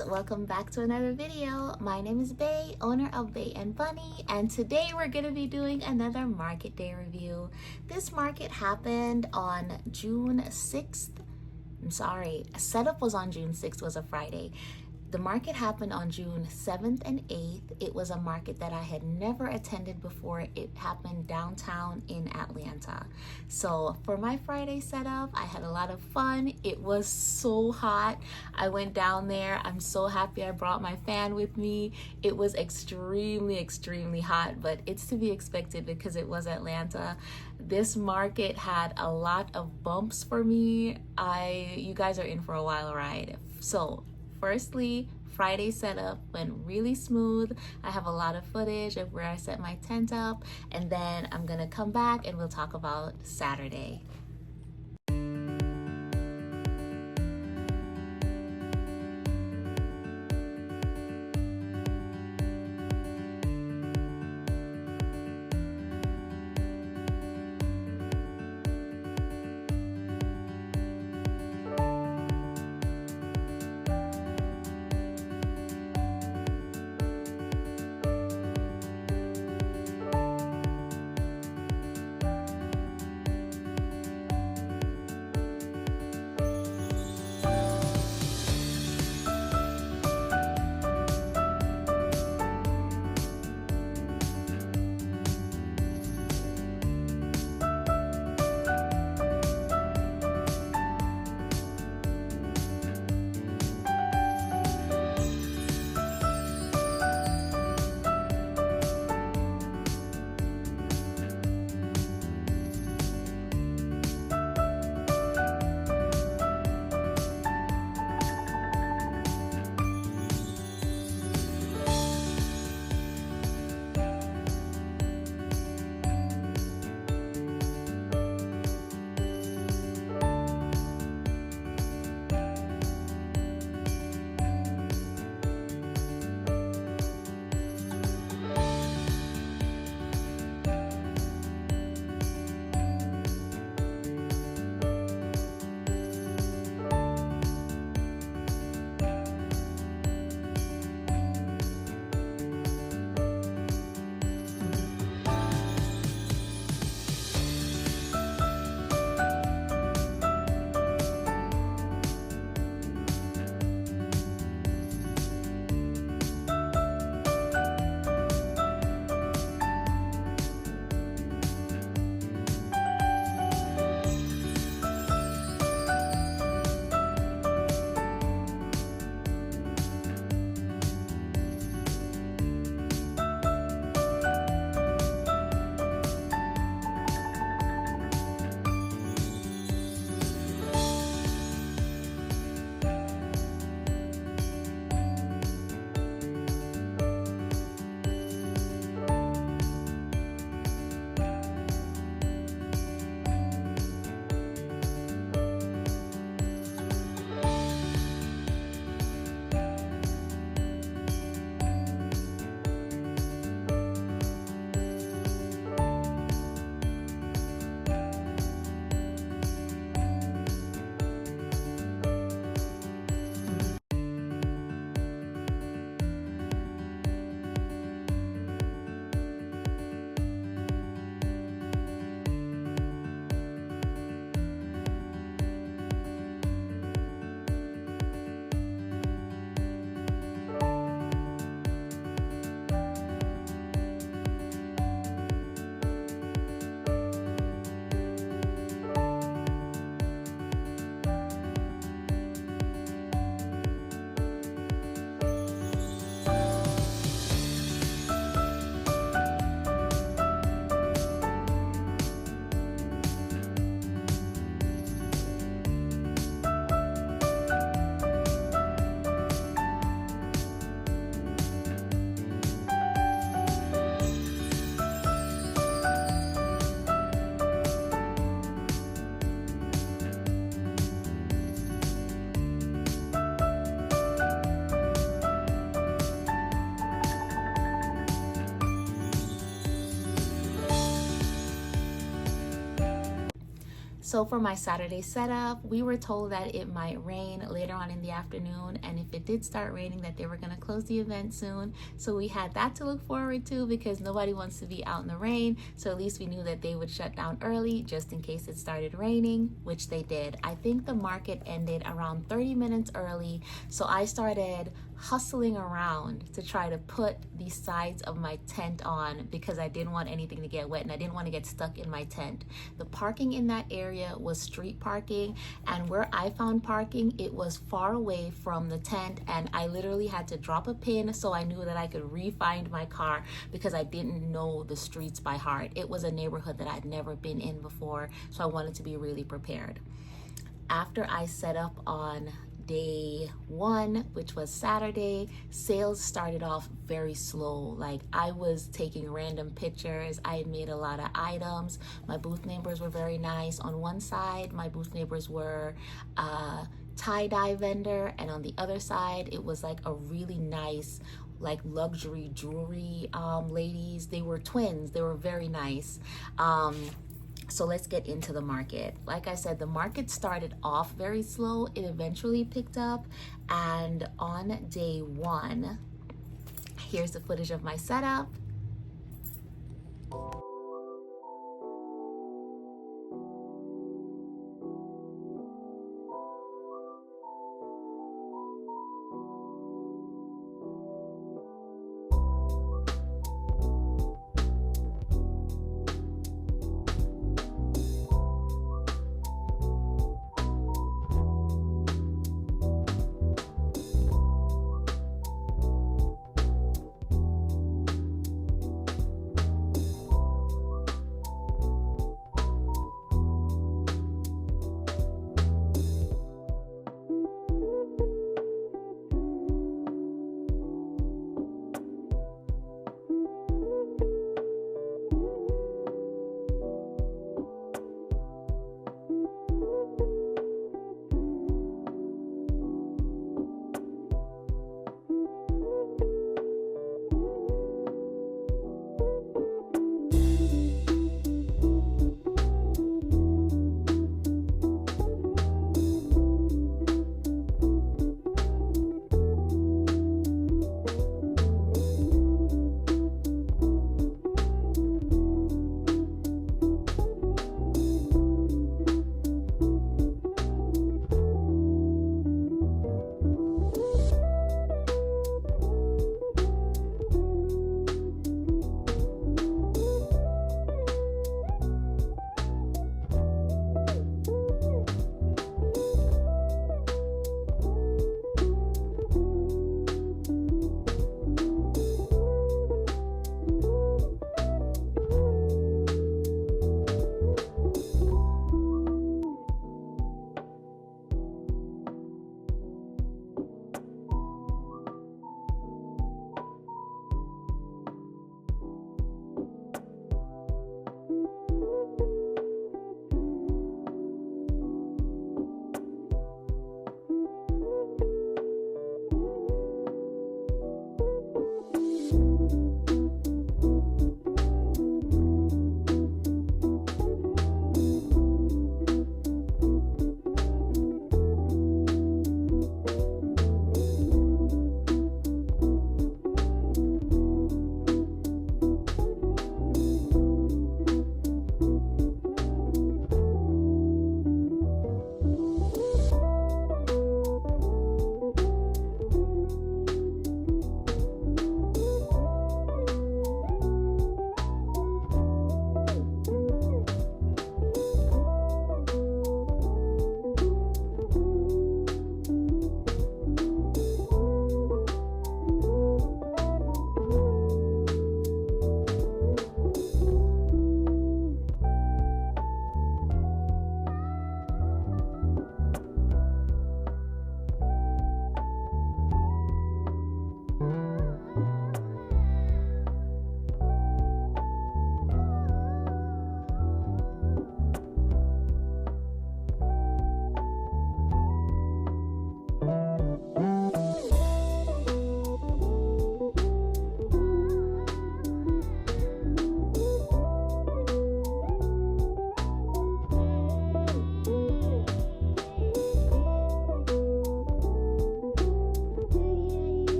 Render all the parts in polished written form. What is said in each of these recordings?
guys, welcome back to another video. My name is Bay, owner of Bay and Bunny, and today we're going to be doing another market day review. This market happened on June 6th. I'm sorry, setup was on June 6th, was a Friday. The market happened on June 7th and 8th. It was a market that I had never attended before. It happened downtown in Atlanta. So for my Friday setup, I had a lot of fun. It was so hot. I went down there. I'm so happy I brought my fan with me. It was extremely hot, but it's to be expected because it was Atlanta. This market had a lot of bumps for me. You guys are in for a wild ride. So firstly, Friday setup went really smooth. I have a lot of footage of where I set my tent up, and then I'm gonna come back and we'll talk about Saturday. So for my Saturday setup, we were told that it might rain later on in the afternoon, and if it did start raining, that they were going to close the event soon. So we had that to look forward to because nobody wants to be out in the rain. So at least we knew that they would shut down early just in case it started raining, which they did. I think the market ended around 30 minutes early, so I started hustling around to try to put the sides of my tent on because I didn't want anything to get wet and I didn't want to get stuck in my tent. The parking in that area was street parking, and where I found parking, it was far away from the tent, and I literally had to drop a pin so I knew that I could re-find my car because I didn't know the streets by heart. It was a neighborhood that I'd never been in before, so I wanted to be really prepared. After I set up on day 1, which was Saturday, sales started off very slow. Like, I was taking random pictures. I had made a lot of items. My booth neighbors were very nice. On one side, my booth neighbors were tie-dye vendor, and on the other side, it was like a really nice like luxury jewelry ladies. They were twins. They were very nice. So let's get into the market. Like I said, the market started off very slow. It eventually picked up, and on day 1, here's the footage of my setup.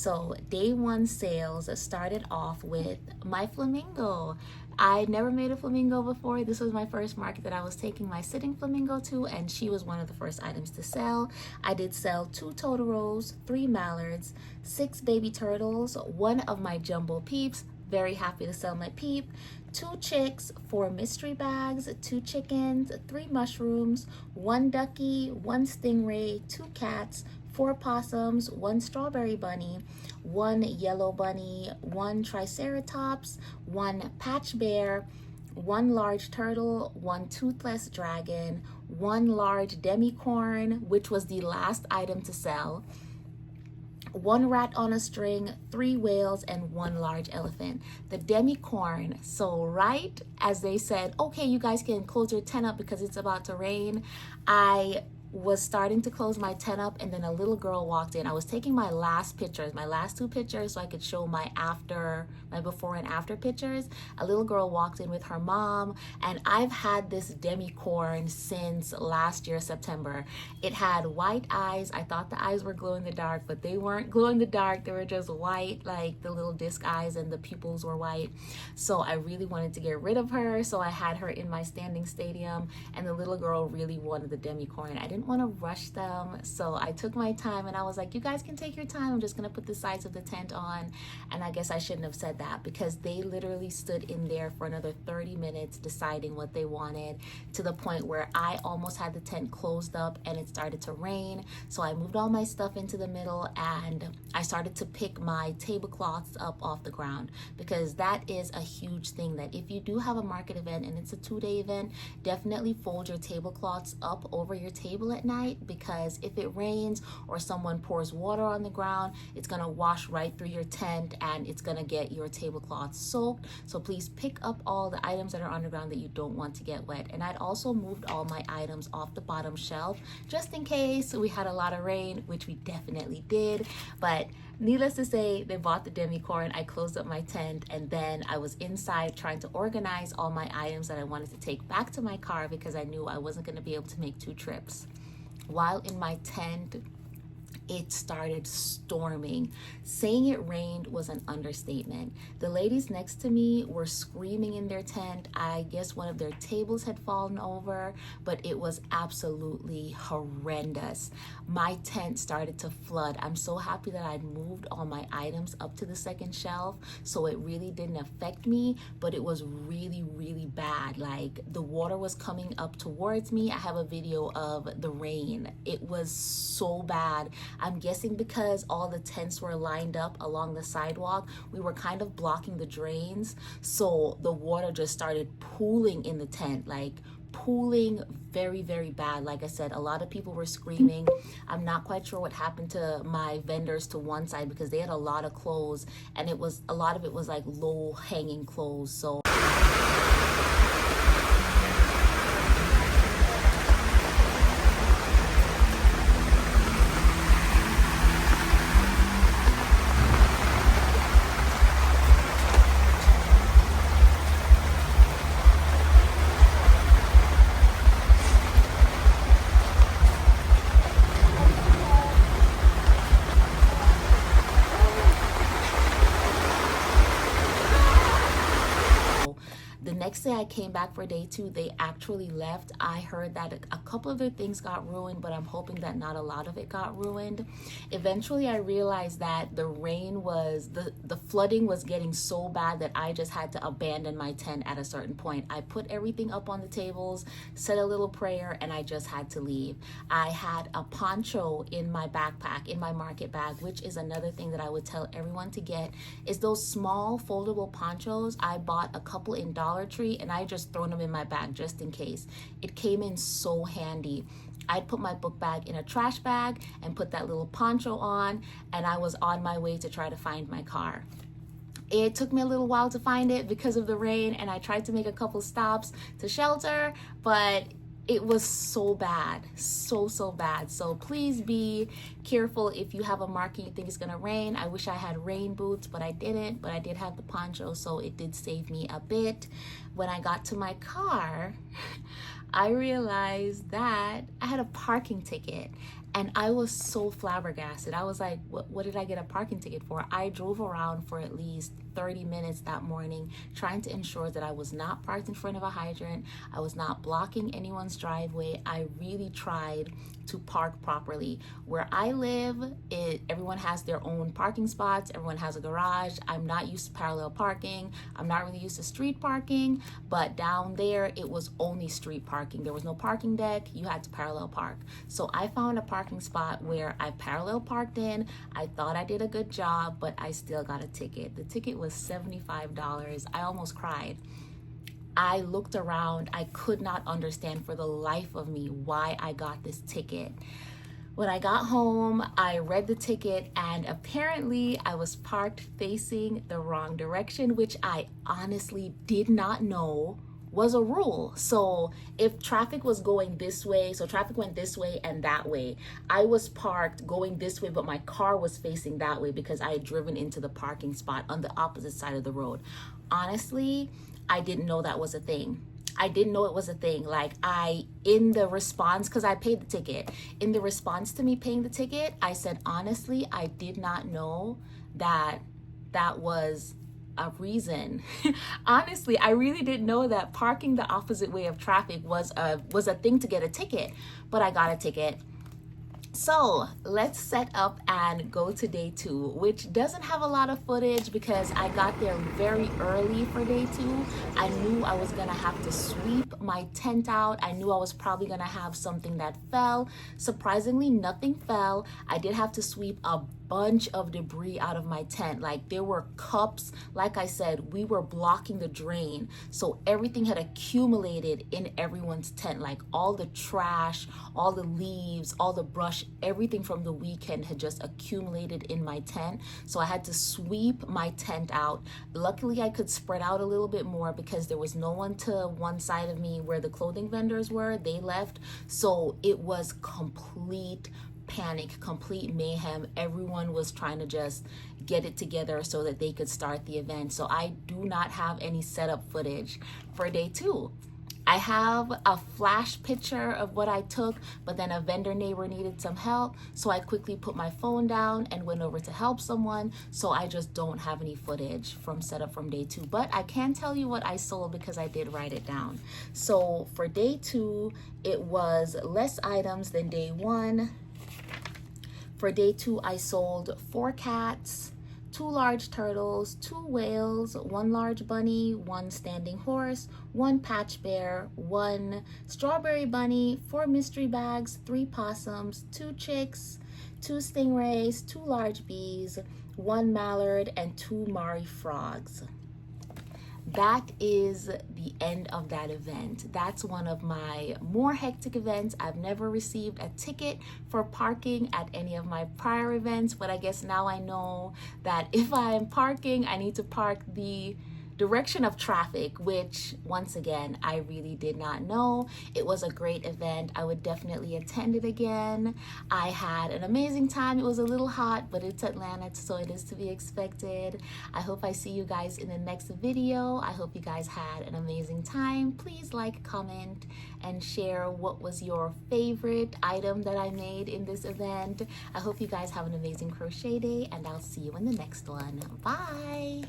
So day one sales started off with my flamingo. I never made a flamingo before. This was my first market that I was taking my sitting flamingo to, and she was one of the first items to sell. I did sell 2 Totoros, 3 mallards, 6 baby turtles, 1 of my jumbo peeps. Very happy to sell my peep. 2 chicks, 4 mystery bags, 2 chickens, 3 mushrooms, 1 ducky, 1 stingray, 2 cats, 4 possums, 1 strawberry bunny, 1 yellow bunny, 1 triceratops, 1 patch bear, 1 large turtle, 1 toothless dragon, 1 large demicorn, which was the last item to sell, 1 rat on a string, 3 whales, and 1 large elephant. The demicorn, so right as they said, okay, you guys can close your tent up because it's about to rain, I was starting to close my tent up, and then a little girl walked in. I was taking my last pictures, my last 2 pictures, so I could show my before and after pictures. A little girl walked in with her mom, and I've had this demicorn since last year, September. It had white eyes. I thought the eyes were glow in the dark, but they weren't glow in the dark. They were just white, like the little disc eyes, and the pupils were white. So I really wanted to get rid of her, so I had her in my standing stadium, and the little girl really wanted the demicorn. I didn't want to rush them, so I took my time, and I was like, you guys can take your time. I'm just gonna put the sides of the tent on. And I guess I shouldn't have said that, because they literally stood in there for another 30 minutes deciding what they wanted, to the point where I almost had the tent closed up and it started to rain. So I moved all my stuff into the middle, and I started to pick my tablecloths up off the ground, because that is a huge thing, that if you do have a market event and it's a 2-day event, definitely fold your tablecloths up over your table at night, because if it rains or someone pours water on the ground, it's gonna wash right through your tent and it's gonna get your tablecloth soaked. So please pick up all the items that are on the ground that you don't want to get wet. And I'd also moved all my items off the bottom shelf just in case we had a lot of rain, which we definitely did. But needless to say, they bought the demicorn. I closed up my tent, and then I was inside trying to organize all my items that I wanted to take back to my car, because I knew I wasn't going to be able to make 2 trips. While in my tent, it started storming. Saying it rained was an understatement. The ladies next to me were screaming in their tent. I guess one of their tables had fallen over, but it was absolutely horrendous. My tent started to flood. I'm so happy that I'd moved all my items up to the second shelf, so it really didn't affect me, but it was really, really bad. Like, the water was coming up towards me. I have a video of the rain. It was so bad. I'm guessing because all the tents were lined up along the sidewalk, we were kind of blocking the drains, so the water just started pooling in the tent, like pooling very, very bad. Like I said, a lot of people were screaming. I'm not quite sure what happened to my vendors to one side, because they had a lot of clothes, and a lot of it was like low hanging clothes. So the next day I came back for day 2, they actually left. I heard that a couple of their things got ruined, but I'm hoping that not a lot of it got ruined. Eventually I realized that the rain was, the flooding was getting so bad that I just had to abandon my tent at a certain point. I put everything up on the tables, said a little prayer, and I just had to leave. I had a poncho in my backpack, in my market bag, which is another thing that I would tell everyone to get, is those small foldable ponchos. I bought a couple in Dollar Tree, and I just thrown them in my bag just in case. It came in so handy. I'd put my book bag in a trash bag and put that little poncho on, and I was on my way to try to find my car. It took me a little while to find it because of the rain, and I tried to make a couple stops to shelter, but it was so bad, so bad. So please be careful if you have a market you think it's gonna rain. I wish I had rain boots, but I didn't, but I did have the poncho, so it did save me a bit. When I got to my car, I realized that I had a parking ticket, And I was so flabbergasted. I was like, what did I get a parking ticket for? I drove around for at least 30 minutes that morning trying to ensure that I was not parked in front of a hydrant. I was not blocking anyone's driveway. I really tried to park properly. Where I live, everyone has their own parking spots. Everyone has a garage. I'm not used to parallel parking. I'm not really used to street parking, but down there it was only street parking. There was no parking deck. You had to parallel park. So I found a parking spot where I parallel parked in. I thought I did a good job, but I still got a ticket. The ticket was $75. I almost cried. I looked around. I could not understand for the life of me why I got this ticket. When I got home, I read the ticket, and apparently I was parked facing the wrong direction, which I honestly did not know was a rule. So if traffic was going this way, so traffic went this way and that way, I was parked going this way, but my car was facing that way because I had driven into the parking spot on the opposite side of the road. Honestly, I didn't know that was a thing. I didn't know it was a thing. Like, in the response, because I paid the ticket, in the response to me paying the ticket, I said, honestly, I did not know that was a reason. Honestly, I really didn't know that parking the opposite way of traffic was a thing to get a ticket, but I got a ticket. So let's set up and go to day 2, which doesn't have a lot of footage because I got there very early for day 2. I knew I was gonna have to sweep my tent out. I knew I was probably gonna have something that fell. Surprisingly, nothing fell. I did have to sweep a bunch of debris out of my tent. Like, there were cups. Like I said, we were blocking the drain, so everything had accumulated in everyone's tent. Like, all the trash, all the leaves, all the brush, everything from the weekend had just accumulated in my tent. So I had to sweep my tent out. Luckily, I could spread out a little bit more because there was no one to one side of me where the clothing vendors were. They left. So it was complete panic, complete mayhem. Everyone was trying to just get it together so that they could start the event. So I do not have any setup footage for day 2. I have a flash picture of what I took, but then a vendor neighbor needed some help, so I quickly put my phone down and went over to help someone. So I just don't have any footage from setup from day 2, but I can tell you what I sold because I did write it down. So for day 2, it was less items than day 1. For day 2, I sold 4 cats, 2 large turtles, 2 whales, 1 large bunny, 1 standing horse, 1 patch bear, 1 strawberry bunny, 4 mystery bags, 3 possums, 2 chicks, 2 stingrays, 2 large bees, 1 mallard, and 2 Mari frogs. That is the end of that event. That's one of my more hectic events. I've never received a ticket for parking at any of my prior events, but I guess now I know that if I'm parking, I need to park the direction of traffic, which once again, I really did not know. It was a great event. I would definitely attend it again. I had an amazing time. It was a little hot, but it's Atlanta, so it is to be expected. I hope I see you guys in the next video. I hope you guys had an amazing time. Please like, comment, and share what was your favorite item that I made in this event. I hope you guys have an amazing crochet day, and I'll see you in the next one. Bye.